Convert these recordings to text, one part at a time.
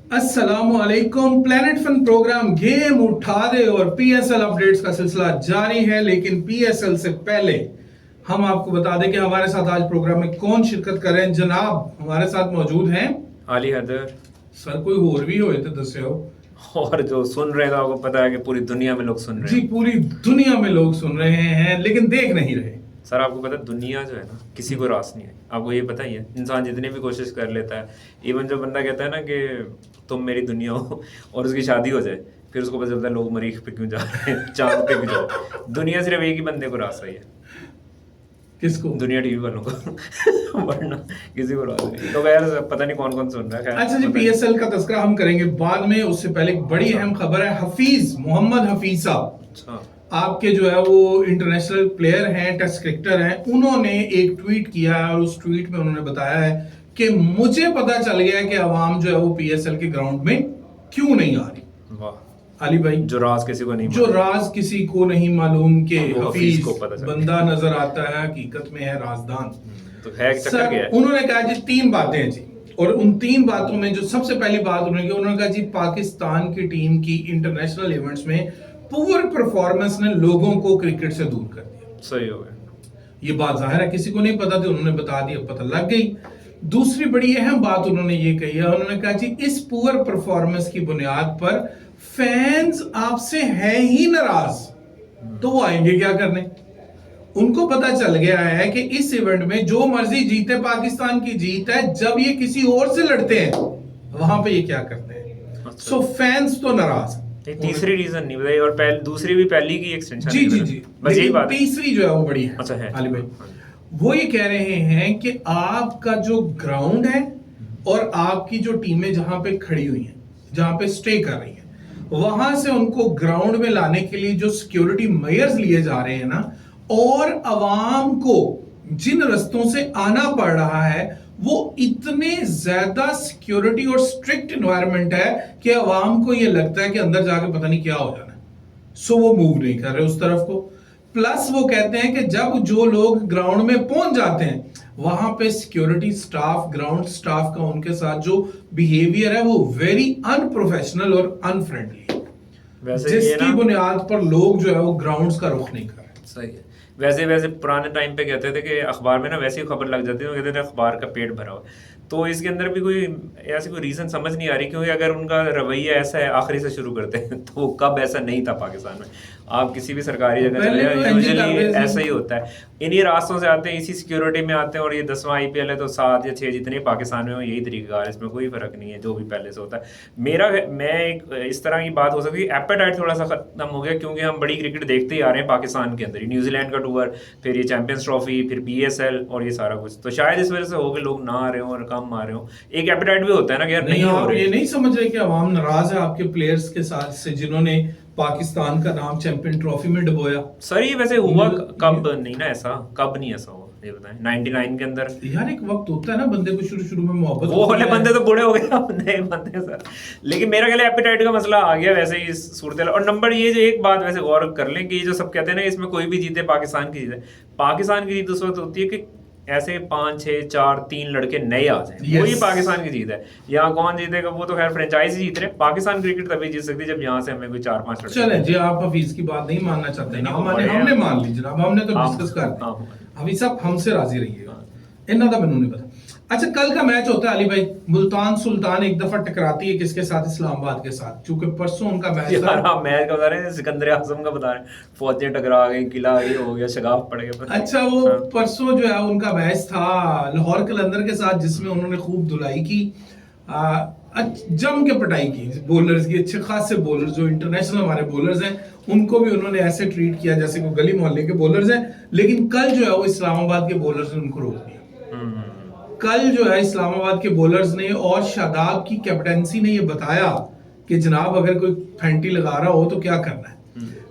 अस्सलामुअलैकुम। Planet fun programme game उठा दे और पीएसएल अपडेट्स का सिलसिला जारी है, लेकिन पीएसएल से पहले हम आपको बता दें कि हमारे साथ आज प्रोग्राम में कौन शिरकत कर रहे हैं। जनाब हमारे साथ मौजूद हैं अली हैदर सर, कोई और भी होए तो दसे हो। और जो सुन रहे हैं आपको पता है कि पूरी दुनिया में लोग सुन रहे जी, हैं। पूरी दुनिया में लोग सुन रहे हैं लेकिन देख नहीं रहे। सर आपको पता है दुनिया जो है ना किसी को रास नहीं है, आपको ये पता ही है। इंसान जितनी भी कोशिश कर लेता है, इवन जो बंदा कहता है ना कि तुम मेरी दुनिया हो और उसकी शादी हो जाए, फिर उसको पता चलता है लोग मरीख पे क्यों जा रहे हैं, चांद पे क्यों जा रहे हैं। दुनिया सिर्फ एक ही बंदे को रास आई है। किसको? दुनिया टीवी वालों को वरना किसी को रास नहीं। तो यार पता नहीं कौन कौन सुन रहा है। अच्छा जी, पीएसएल का तस्करा हम करेंगे बाद में, उससे पहले एक बड़ी अहम खबर है। हफीज मोहम्मद हफीज साहब, अच्छा, आपके जो है वो इंटरनेशनल प्लेयर हैं, टेस्ट क्रिकेटर हैं, उन्होंने एक ट्वीट किया है और उस ट्वीट में उन्होंने बताया है कि मुझे पता चल गया कि अवाम जो है वो पीएसएल के ग्राउंड में क्यों नहीं आ रही। वाह, अली भाई, जो राज किसी को नहीं जो राज किसी को नहीं मालूम के वो हफीज को पता चल गया। बंदा नजर आता है, हकीकत में है राजदान। तो है चक्कर सर, क्या है? उन्होंने कहा जी 3 बातें हैं जी, और उन 3 बातों में जो सबसे पहली बात उन्होंने कहा जी, पाकिस्तान की टीम की इंटरनेशनल इवेंट्स में पुअर परफॉर्मेंस ने लोगों को क्रिकेट से दूर कर दिया। सही हो गया। ये बात जाहिर है किसी को नहीं पता थी, उन्होंने बता दिया, पता लग गई। दूसरी बड़ी अहम बात उन्होंने ये कही है, उन्होंने कहा जी इस पुअर परफॉर्मेंस की बुनियाद पर फैंस आपसे है ही नाराज, तो वो आएंगे क्या करने। उनको पता चल गया है कि इस इवेंट में जो मर्जी जीते पाकिस्तान की जीत है, जब ये किसी और से लड़ते हैं वहां पे ये क्या करते हैं। सो फैंस तो नाराज है। तीसरी रीजन नहीं बताई, और दूसरी भी पहली की एक्सटेंशन। जी जी जी, बस यही बात। तीसरी जो है वो बड़ी है। अच्छा है अली भाई, वो ये कह रहे हैं कि आपका जो ग्राउंड है और आपकी जो टीमें जहां पे खड़ी हुई हैं, जहां पे स्टे कर रही हैं, वहां से उनको ग्राउंड में लाने के लिए जो सिक्योरिटी मेजर्स लिए जा रहे हैं ना, और अवाम को जिन रस्तों से आना पड़ रहा है, वो इतने ज्यादा सिक्योरिटी और स्ट्रिक्ट एनवायरनमेंट है कि अवाम को ये लगता है कि अंदर जाके पता नहीं क्या हो जाना है। सो वो मूव नहीं कर रहे उस तरफ को। प्लस वो कहते हैं कि जब जो लोग ग्राउंड में पहुंच जाते हैं, वहां पे सिक्योरिटी स्टाफ, ग्राउंड स्टाफ का उनके साथ जो बिहेवियर है वो वेरी अनप्रोफेशनल और अनफ्रेंडली है, जिसकी बुनियाद पर लोग जो है वो ग्राउंड्स का रुख नहीं कर रहे। सही है। वैसे पुराने टाइम पे कहते थे कि अखबार में ना वैसी खबर लग जाती है, कहते थे अखबार का पेट भरा हुआ। तो इसके अंदर भी कोई ऐसी कोई रीज़न समझ नहीं आ रही, क्योंकि अगर उनका रवैया ऐसा है आखिरी से शुरू करते हैं, तो कब ऐसा नहीं था पाकिस्तान में। आप किसी भी सरकारी जगह चले जाओ, यूजुअली ऐसा ही होता है। इन्हीं रास्तों से आते हैं, इसी सिक्योरिटी में आते हैं, और ये 10वां आईपीएल है तो 7 या 6 जितने पाकिस्तान में हो यही तरीका है, इसमें कोई फर्क नहीं है जो भी पहले से होता है। मैं एक इस तरह की बात हो सकती है, एपेटाइट थोड़ा सा खत्म हो गया, क्योंकि हम बड़ी क्रिकेट देखते ही आ रहे हैं पाकिस्तान के अंदर ही। न्यूजीलैंड का टूर, फिर ये चैंपियंस ट्रॉफी, फिर पीएसएल और ये सारा कुछ, तो शायद इस वजह से हो कि लोग ना आ रहे हो और कम आ रहे हो। एक एपेटाइट भी होता है ना कि यार नहीं हो रहे। ये नहीं समझ रहे कि अवाम नाराज है आपके प्लेयर्स के साथ से जिन्होंने पाकिस्तान का नाम चैंपियन ट्रॉफी में डुबोया। सर ये वैसे हुआ कब नहीं ना, ऐसा कब नहीं ऐसा हुआ ये बताएं। 99 के अंदर यार एक वक्त होता है ना बंदे को शुरू में मोहब्बत, वो वाले बंदे तो बूढ़े हो गए, नए बंदे सर। लेकिन मेरा ख्याल एपेटाइट का मसला आ गया वैसे ही सूरत। और नंबर ये जो एक बात वैसे गौर कर लें कि ये जो सब कहते हैं ना इसमें कोई भी जीते पाकिस्तान की जीत है। पाकिस्तान की जीत उस वक्त होती है कि ऐसे 5 6 4 3 लड़के नए आ जाए, वही पाकिस्तान की जीत है। यहाँ कौन जीतेगा वो तो खैर फ्रेंचाइज जीत रहे। पाकिस्तान क्रिकेट तभी जीत सकती है जब यहाँ से हमें कोई 4 5 लड़के। चलें जी, आप हफीज की बात नहीं मानना चाहते ना, हमने मान ली जनाब, हमने तो डिस्कस कर दिया। हफीज साहब हमसे राजी रहिएगा, इन्ना तो मैंने नहीं पता। अच्छा, कल का मैच होता है अली भाई, मुल्तान सुल्तान एक दफा टकराती है किसके साथ? इस्लामाबाद के साथ, क्योंकि परसों उनका मैच था। यार मैच का बता रहे हैं, सिकंदर आजम का बता रहे हैं, फौजें टकरा गई, किला ये हो गया, शगाफ पड़ गया। अच्छा, वो परसों जो है उनका मैच था लाहौर कलंदर के साथ, जिसमें उन्होंने खूब धुलाई की, जम के पिटाई की बॉलर्स की। अच्छे खासे बॉलर जो इंटरनेशनल हमारे बॉलर्स हैं, उनको भी उन्होंने ऐसे ट्रीट किया जैसे कोई गली मोहल्ले के बॉलर्स हैं। लेकिन कल जो है वो इस्लामाबाद के बॉलर्स ने उनको रोक दिया। कल जो है इस्लामाबाद के बॉलर्स ने और शादाब की कैप्टेंसी ने ये बताया कि जनाब अगर कोई फैंटी लगा रहा हो तो क्या करना है।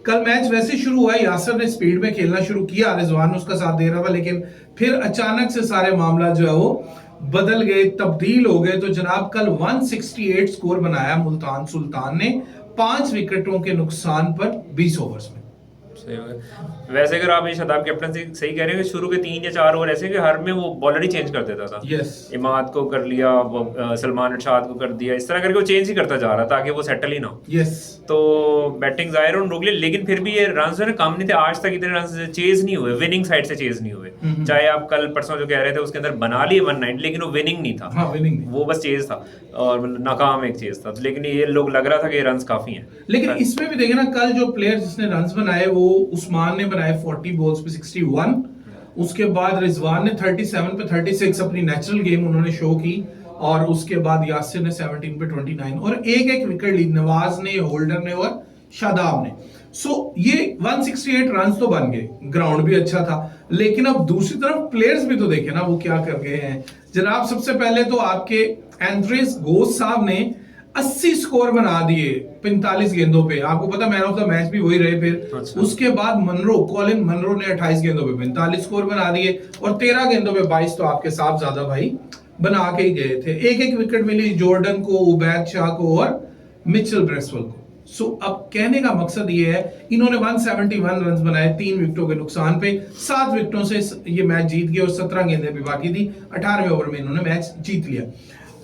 कल मैच वैसे शुरू हुआ, यासर ने स्पीड में खेलना शुरू किया, रिजवान उसका साथ दे रहा था, लेकिन फिर अचानक से सारे मामला जो है वो बदल गए, तब्दील हो गए। तो जनाब कल 168 स्कोर बनाया मुल्तान सुल्तान ने 5 विकेटों के नुकसान पर 20 ओवर्स में। सही हो गया। वैसे अगर आप ये शादाब कैप्टन से सही कह रहे हैं कि शुरू के 3 या 4 ओवर ऐसे कि हर में वो बॉलर ही चेंज कर देता था। यस, इमाद को कर लिया, सलमान अरशाद को कर दिया, इस तरह करके वो चेंज ही करता जा रहा था ताकि वो सेटल ही ना हो। यस, तो बैटिंग जाहिर उन्होंने रोक लिया, लेकिन फिर भी ये रन जो है ना कम नहीं थे। आज तक इतने रन चेज नहीं हुए, विनिंग साइड से चेज नहीं हुए। चाहे आप कल परसों जो कह रहे थे उसके अंदर बना लिए 190, लेकिन वो विनिंग नहीं था। हाँ, विनिंग नहीं। वो बस चेज था और नाकाम एक चेज था, लेकिन ये लोग लग रहा था कि रन काफी हैं। लेकिन इसमें भी देखे ना, कल जो प्लेयर जिसने रन्स बनाए वो उस्मान ने बनाए 40 बॉल्स पे 61। उसके बाद रिजवान ने 37 पे 36 अपनी नेचुरल गेम उन्होंने शो की, और उसके बाद यासिर ने 17 पे 29 और एक एक विकेट ली, नवाज ने, होल्डर ने और शादाब ने। सो ये 168 रन तो बन गए, ग्राउंड भी अच्छा था। लेकिन अब दूसरी तरफ प्लेयर्स भी तो देखे ना वो क्या कर गए हैं जनाब। सबसे पहले तो आपके एंड्रेस घोष साहब ने 80 स्कोर बना दिए 45 गेंदों पे। आपको पता मैन ऑफ द मैच भी वही रहे फिर। अच्छा। उसके बाद मनरो, कॉलिन मनरो ने 28 गेंदों पे 45 स्कोर बना दिए और 13 गेंदों पे 22 तो आपके साहब ज्यादा भाई बना के ही गए थे। एक एक विकेट मिली जॉर्डन को, उबैद शाह को और मिचेल ब्रेसवेल को। सो अब कहने का मकसद ये है, इन्होंने 171 रन बनाए 3 विकेटों के नुकसान पे। 7 विकेटों से ये मैच जीत गए और 17 गेंदें भी बाकी थी। 18वें ओवर में इन्होंने मैच जीत लिया।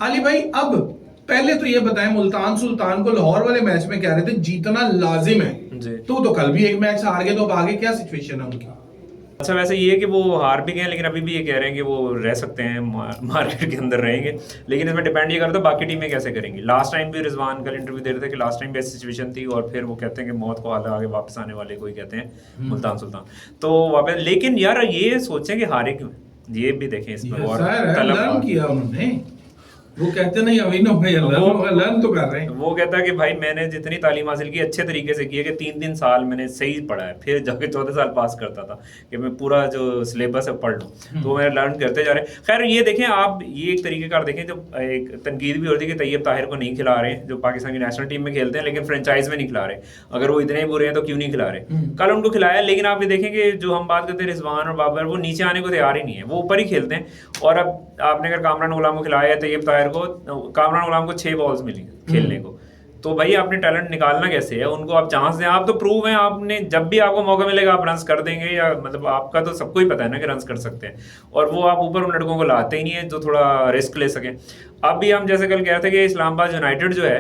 अली भाई, अब पहले तो ये बताएं, मुल्तान सुल्तान को लाहौर वाले मैच में कह रहे थे जीतना लाजिम है जी। तो कल भी एक मैच हार गए, तो अब आगे क्या सिचुएशन है उनकी? अच्छा, वैसे ये है कि वो हार भी गए, लेकिन अभी भी ये कह रहे हैं कि वो रह सकते हैं, मार्केट के अंदर रहेंगे। लेकिन इसमें डिपेंड ये करता है बाकी टीमें कैसे करेंगी। लास्ट टाइम भी रिजवान कल इंटरव्यू दे रहे थे कि लास्ट टाइम भी ऐसी सिचुएशन थी और फिर वो कहते हैं कि मौत को आगे वापस आने वाले कोई कहते हैं मुल्तान सुल्तान, तो वापस। लेकिन यार ये सोचें कि हारे क्यों, ये भी देखें इसमें। और लर्न किया उन्होंने, वो कहते नहीं अभी ना भाई लर्न तो कर रहे हैं। वो कहता है कि भाई मैंने जितनी तालीम हासिल की अच्छे तरीके से की है कि 3-3 साल मैंने सही पढ़ा है, फिर जाके 14 साल पास करता था कि मैं पूरा जो सिलेबस है पढ़ लूँ, तो मैंने लर्न करते जा रहे हैं। खैर ये देखें आप, ये एक तरीके का देखें, जो एक तनकीद भी होती है कि तैयब ताहिर को नहीं खिला रहे, जो पाकिस्तान की नेशनल टीम में खेलते हैं लेकिन फ्रेंचाइज में नहीं खिला रहे। अगर वो इतने बुरे हैं तो क्यों नहीं खिला रहे? कल उनको खिलाया, लेकिन आप ये देखें कि जो हम बात करते हैं रिजवान और बाबर, वो नीचे आने को तैयार ही नहीं है, वो ऊपर ही खेलते हैं। और अब आपने अगर कामरान गुलाम को खिलाया, तैयब ताहिर को, कामरान गुलाम को 6 बॉल्स मिली खेलने को, तो भाई आपने टैलेंट निकालना कैसे है? उनको आप चांस दें, आप तो प्रूव हैं, आपने जब भी आपको मौका मिलेगा आप रन्स कर देंगे, या मतलब आपका तो सबको ही पता है ना कि रन्स कर सकते हैं। और वो आप ऊपर उन लड़कों को लाते ही नहीं है जो थोड़ा रिस्क ले सकें। अब भी हम जैसे कल कह रहे थे कि इस्लामाबाद यूनाइटेड जो है,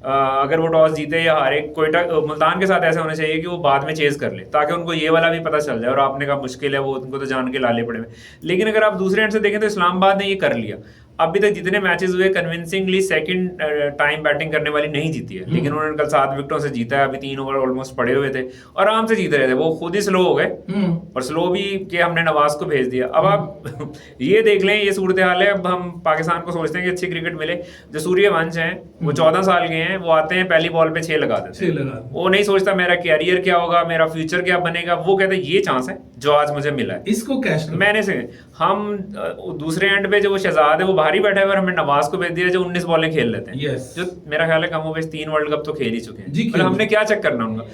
अगर वो टॉस जीते या हारे, कोयटा मुल्तान के साथ ऐसा होना चाहिए कि वो बाद में चेज कर ले, ताकि उनको ये वाला भी पता चल जाए। और आपने कहा मुश्किल है, वो उनको तो जान के लाले पड़े हुए। लेकिन अगर आप दूसरे एंड से देखें तो इस्लामाबाद ने ये कर लिया। अभी तक जितने मैचेस हुए कन्विंसिंगली सेकंड टाइम बैटिंग करने वाली नहीं जीती है, लेकिन उन्होंने कल 7 विकेटों से जीता है। अभी 3 ओवर ऑलमोस्ट पड़े हुए थे और आराम से जीत रहे थे। वो खुद ही स्लो हो गए और स्लो भी कि हमने नवाज को भेज दिया। अब आप ये देख लें, ये सूरत हाल है। अब हम पाकिस्तान को सोचते हैं कि अच्छी क्रिकेट मिले। जो सूर्यवंश हैं वो 14 साल के हैं, वो आते हैं पहली बॉल पे 6 लगा देते हैं। वो नहीं सोचता मेरा कैरियर क्या होगा, मेरा फ्यूचर क्या बनेगा। वो कहते हैं ये चांस है जो आज मुझे मिला है, इसको कैश मैंने से। हम दूसरे एंड पे जो वो शहजाद है वो बाहर ही बैठा है और हमने नवाज को भेज दिया जो 19 बॉलें खेल लेते हैं। जो मेरा ख्याल है कम 3 वर्ल्ड कप तो खेल ही चुके हैं। मतलब हमने क्या चेक करना उनका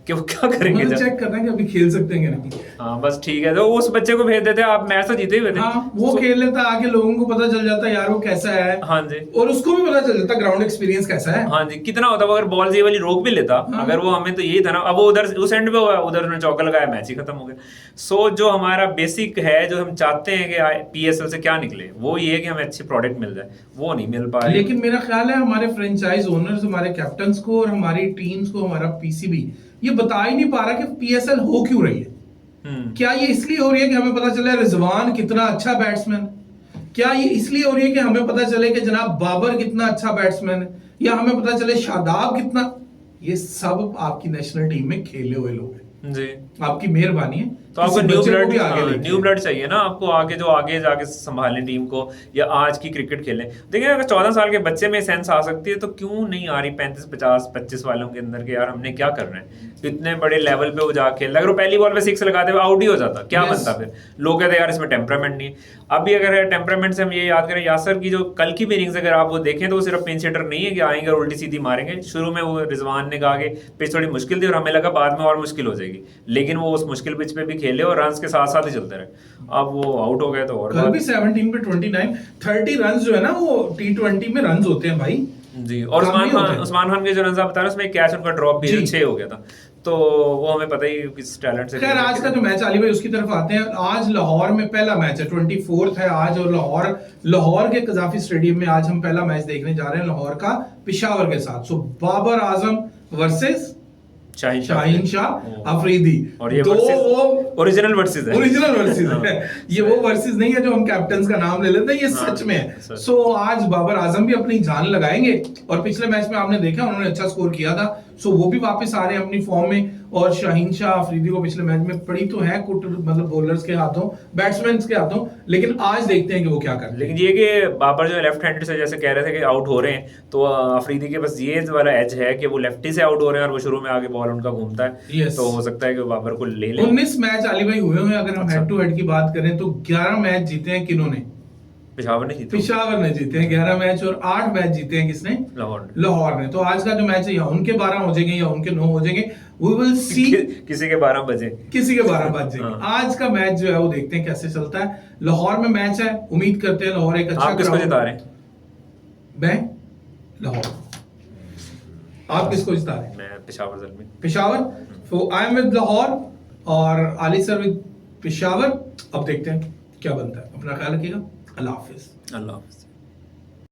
कि वो क्या करेंगे, मतलब चेक करना है कि अभी खेल सकते हैं कि नहीं। हाँ बस ठीक है, तो उस बच्चे को भेज देते, आप मैच तो जीते हुए थे। हाँ, वो खेल लेता, आगे लोगों को पता चल जाता यार वो कैसा है। हाँ जी, और उसको भी पता चल जाता ग्राउंड एक्सपीरियंस कैसा है। हाँ जी, कितना होता है अगर बॉल ये वाली रोक भी लेता। हाँ। अगर वो हमें तो यही था ना, अब वो उधर उस एंड पे हुआ, उधर उन्होंने चौका लगाया, मैच ही खत्म हो गया। सो जो हमारा बेसिक है, जो हम चाहते हैं कि पीएसएल से क्या निकले, वो ये है कि हमें अच्छी प्रोडक्ट मिल जाए, वो नहीं मिल पाए। लेकिन मेरा ख्याल है हमारे फ्रेंचाइज ओनर्स, हमारे कैप्टन्स को और हमारी टीम्स को, हमारा पीसीबी ये बता ही नहीं पा रहा कि पीएसएल हो क्यों रही है। क्या ये इसलिए हो रही है कि हमें पता चले रिजवान कितना अच्छा बैट्समैन? क्या ये इसलिए हो रही है कि हमें पता चले कि जनाब बाबर कितना अच्छा बैट्समैन है? या हमें पता चले शादाब कितना? ये सब आपकी नेशनल टीम में खेले हुए लोग हैं जी, आपकी मेहरबानी है। तो आपको न्यू ब्लड चाहिए ना, आपको आगे जो आगे जाके संभालें टीम को या आज की क्रिकेट खेलें। देखिए अगर 14 साल के बच्चे में सेंस आ सकती है तो क्यों नहीं आ रही 35, 50, 25 वालों के अंदर के यार हमने क्या करना है। इतने बड़े लेवल पे वो जाके खेल, अगर वो पहली बॉल पे 6 लगाते हुए आउट ही हो जाता, क्या बनता फिर? लोग कहते यार इसमें टेम्परामेंट नहीं है। अभी अगर टेम्परामेंट से हम ये याद करें, यासर की जो कल की इनिंग्स अगर आप वो देखें तो वो सिर्फ पिन सेटर नहीं है कि आएंगे और उल्टी सीधी मारेंगे। शुरू में वो रिजवान ने कहा कि पिच थोड़ी मुश्किल थी और हमें लगा बाद में और मुश्किल हो जाएगी, लेकिन वो उस मुश्किल पिच पे भी खेले और रन के साथ साथ ही चलते रहे। अब वो आउट हो गए तो और कल भी 17 पे 29, 30 रन जो है ना वो T20 में रन होते हैं भाई जी। और उस्मान खान के जो रन आप बता रहे हैं उसमें कैच उनका ड्रॉप भी 6 हो गया था। तो वो हमें पता ही किस टैलेंट से खैर आज का जो मैच अली भाई उसकी तरफ आते हैं। आज लाहौर में पहला मैच है, 24 है आज, और लाहौर के कजाफी स्टेडियम में आज हम पहला मैच देखने जा रहे हैं लाहौर का पेशावर के साथ। सो बाबर आजम वर्सेस शाहीन शाह अफरीदी, और ये तो वो ओरिजिनल वर्सेस है। ओरिजिनल वर्सेस है, ये वो वर्सेस नहीं है जो हम कैप्टन का नाम ले लेते हैं, ये सच में है। सो आज बाबर आजम भी अपनी जान लगाएंगे, और पिछले मैच में आपने देखा उन्होंने अच्छा स्कोर किया था, सो वो भी वापस आ रहे हैं अपनी फॉर्म में। और शाहीन शाह अफरीदी को पिछले मैच में पड़ी तो है कुट, मतलब बॉलर्स के हाथों, बैट्समैन के हाथों, लेकिन आज देखते हैं कि वो क्या करते हैं। लेकिन ये कि बाबर जो लेफ्ट हैंडेड से जैसे कह रहे थे कि आउट हो रहे हैं, तो अफरीदी के बस ये वाला एज है कि वो लेफ्टी से आउट हो रहे हैं और वो शुरू में आगे बॉल उनका घूमता है। Yes. तो हो सकता है कि बाबर को ले लें। 19 मैच अली भाई हुए हैं, अगर हम हेड टू हेड की बात करें तो 11 मैच जीते हैं किन्होंने? पेशावर ने जीते, पेशावर ने जीते हैं 11 मैच, और 8 मैच जीते हैं किसने? लाहौर ने। तो आज का जो मैच है या उनके 12 हो जाएंगे या उनके 9 हो जाएंगे, वी विल सी। किसी के 12 बजे, किसी के 12 बज जाएंगे। आज का मैच जो है वो देखते हैं कैसे चलता है। लाहौर में मैच है, उम्मीद करते हैं लाहौर एक अच्छा। आप किसको जिता रहे हैं? मैं लाहौर। आप किसको जिता रहे हैं? मैं पेशावर ज़ल्मी। पेशावर। तो आई एम विद लाहौर और आली सर विद पेशावर। अब देखते हैं क्या बनता है। अपना ख्याल रखिएगा। अल्लाह हाफिज। अल्लाह हाफिज।